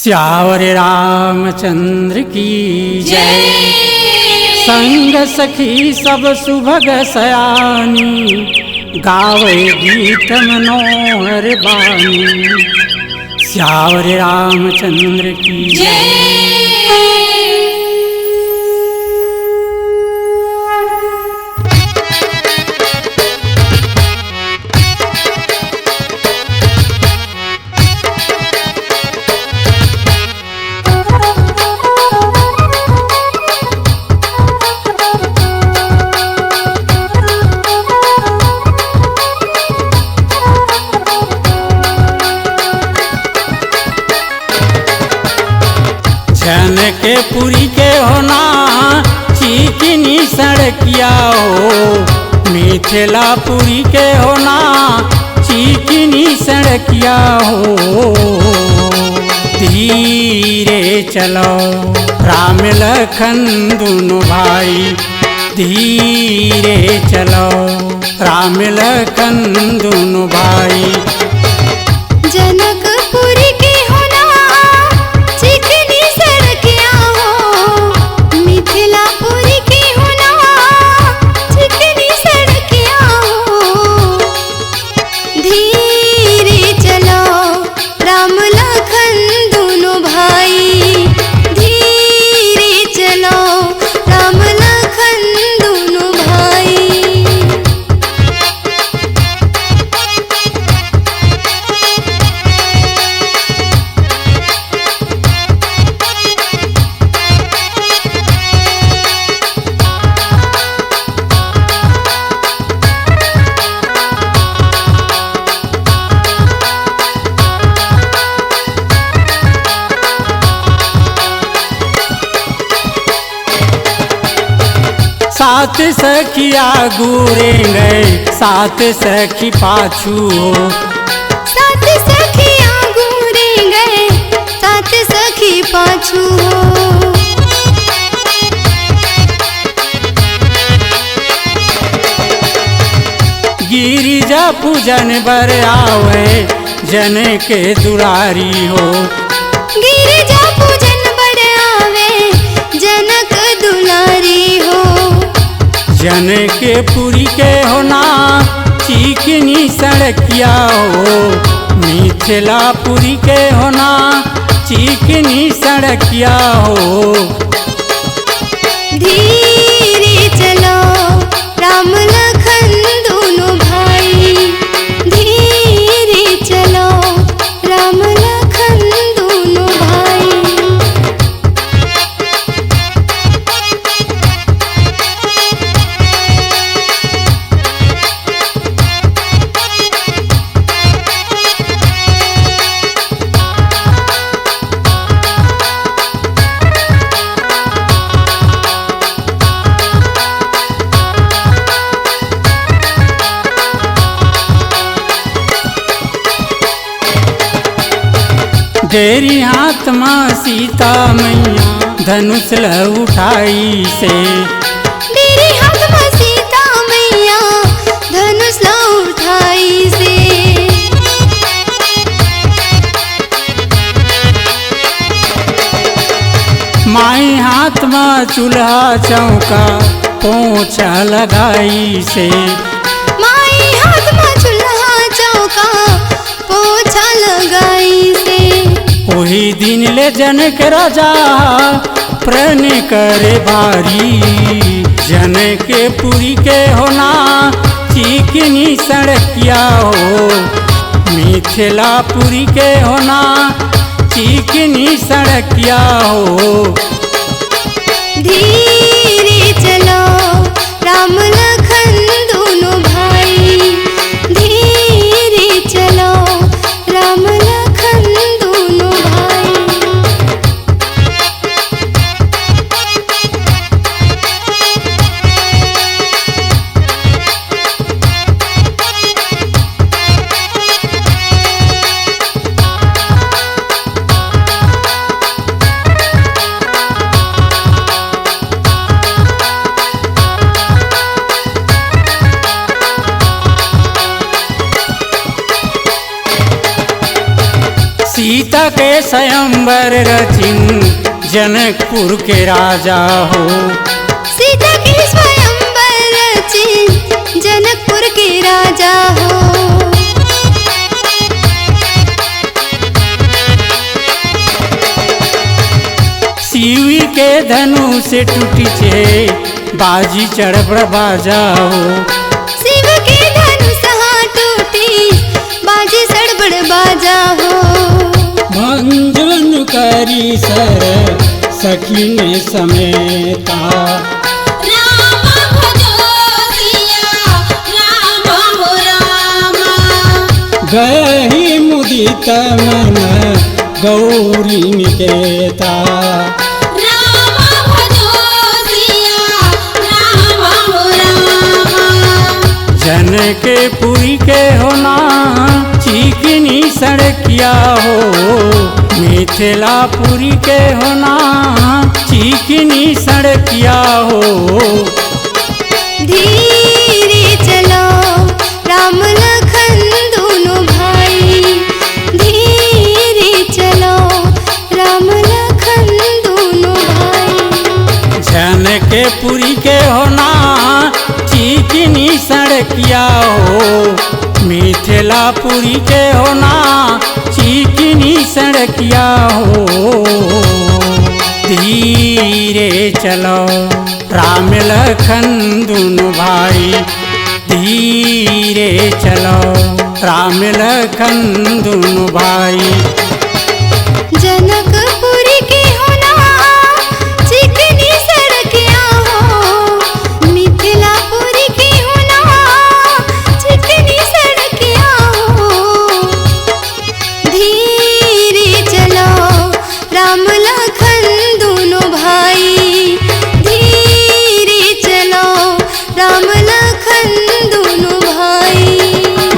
श्यावर रामचंद्र की जय। संग सखी सब सुभग सयानी, गावे गीत मनोहर बानी। श्यावर रामचंद्र की जय। जनकपुरी के होना चिकनी सड़किया हो, मिथिलापुरी के होना चिकनी सड़किया हो। धीरे चलो राम लखन दोनों भाई, धीरे चलो राम लखन दोनों भाई। जनकपुरी के होना चिकनी सड़किया हो, मिथिलापुरी के होना चिकनी सड़किया हो। धीरे चलो राम लखन दोनों भाई, धीरे चलो राम लखन दोनों भाई। सात सखिया गुरे गए, सात सखी पाछू हो। सात सखिया गुरे गए, सात सखी पाछू हो। गिरिजा पूजन बर आवे जन के दुलारी हो। गिरिजा पूजन बर आवे जनक दुलारी हो। जनकपुरी के होना चिकनी सड़किया हो, मिथिलापुरी के होना चिकनी सड़किया हो। धीरे चलो राम लखन दोनों भाई, धीरे चलो राम लखन दोनों भाई। तेरी हाथ माँ सीता मैया धनुष ल उठाई से। तेरी हाथ माँ सीता मैया धनुष ल उठाई से। माई हाथ माँ चूल्हा चौका पोछा लगाई से। माई हाथ माँ चूल्हा चौका पोछा लगाई से। वही दिन ले जनक राजा प्रण करे भारी, जनकपुरी के होना चिकनी सड़किया हो, मिथिलापुरी के होना चिकनी सड़किया हो। धीरे चलो राम लखन दोनों भाई, धीरे चलो राम लखन दोनों भाई। के स्वयंवर रचिन जनकपुर के राजा हो। सीता के स्वयंवर रचिन जनकपुर के राजा हो। शिवी के धनु से टूटी छे बाजी चढ़बड़ बाजा हो। शिव के धनुष टूटी बाजी सड़बड़ बाजा हो। मंजन करी सर सखी ने समेता राम भजो सिया राम हो राम। गही मुदित मन गौरी निकेता राम भजो सिया राम हो राम। जनकपुरी के होना चिकनी सड़किया हो। मिथिलापुरी के होना चिकनी सड़किया हो। धीरे चलो राम लखन दोनों भाई। धीरे चलो राम लखन दोनों भाई। जनकपुरी के होना चिकनी सड़किया हो। मिथिलापुरी के होना चिकनी सड़किया हो। धीरे चलो राम लखन दोनों भाई। धीरे चलो राम लखन दोनों भाई। जनकपुरी के होना चिकनी सड़किया हो। मिथिलापुरी के होना चिकनी सड़किया हो। धीरे चलो राम लखन दोनों भाई। धीरे चलो राम लखन दोनों भाई।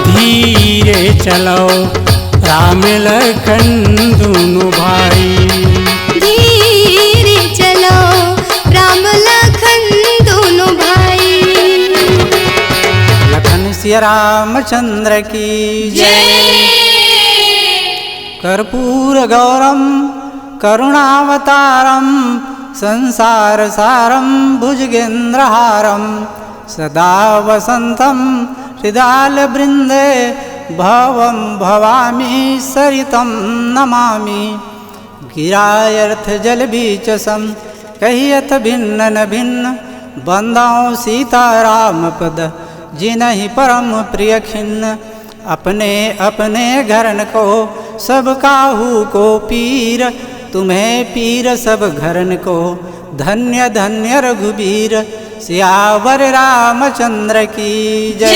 धीरे चलो राम लखन दोनों भाई। धीरे चलो राम लखन दोनों भाई। लखन सिया रामचंद्र की जय। कर्पूर गौरम करुणावतारम संसार सारम भुजगेन्द्रहारम सदा वसंतम हृदाल बृंदे भवम भवामी सरितम नमामि। गिरायर्थ जल बीचसम कहियत भिन्न न भिन्न बंदाओं सीताराम पद जिनहि परम प्रिय खिन्न। अपने अपने घरन को सब काहू को पीर तुम्हें पीर सब घरन को धन्य धन्य रघुबीर। सियावर रामचंद्र की जय।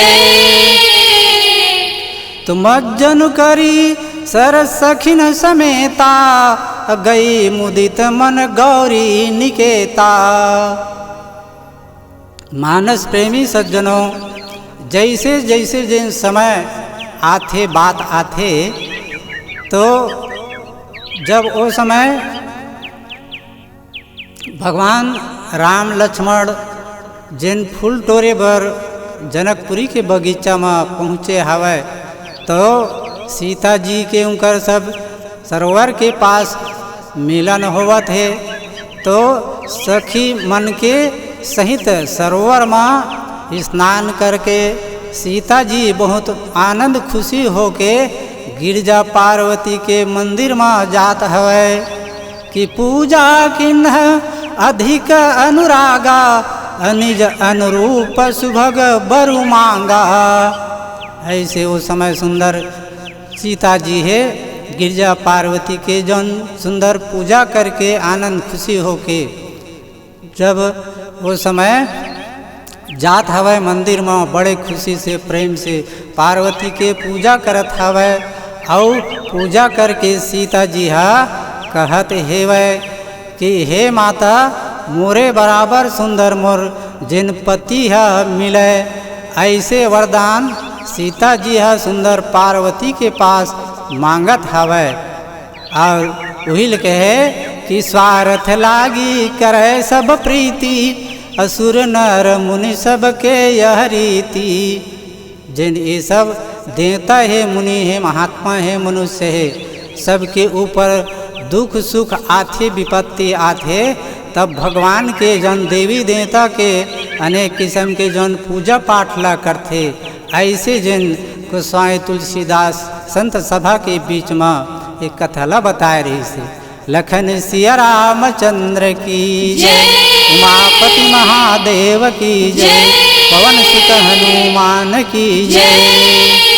तुम जनु करी सर सखिन समेता गई मुदित मन गौरी निकेता। मानस प्रेमी सज्जनों, जैसे जैसे जिन समय आथे बात आथे तो जब वो समय भगवान राम लक्ष्मण जिन फूल टोरे बर जनकपुरी के बगीचा में पहुँचे हवे तो सीता जी के उनकर सब सरोवर के पास मिलन होवत है। तो सखी मन के सहित सरोवर में स्नान करके सीता जी बहुत आनंद खुशी होके गिरजा पार्वती के मंदिर में जात हवे कि पूजा किन्ह अधिक अनुरागा अनिज अनुरूप सुभग बरु मांगा। ऐसे वो समय सुंदर सीता जी है गिरजा पार्वती के जौन सुंदर पूजा करके आनंद खुशी होके जब वो समय जात हवे मंदिर में बड़े खुशी से प्रेम से पार्वती के पूजा करत हवे और पूजा करके सीता जी कहत हेवे कि हे माता मोरे बराबर सुंदर मोर जिन पति मिले ऐसे वरदान सीता जी सुंदर पार्वती के पास मांगत हवे। और वही कहे कि स्वार्थ लागी करे सब प्रीति असुर नर मुनि सब के यह रीति। जिन ये सब देवता है मुनि है महात्मा है मनुष्य है सबके ऊपर दुख सुख आथे विपत्ति आथे, तब भगवान के जन देवी देवता के अनेक किस्म के जन पूजा पाठ ला करथे। ऐसे जिन गोसाई तुलसीदास संत सभा के बीच में एक कथला बताए रही से। लखन सिया रामचंद्र की जय, उमापति महादेव की जय, पवन सुत हनुमान की जय।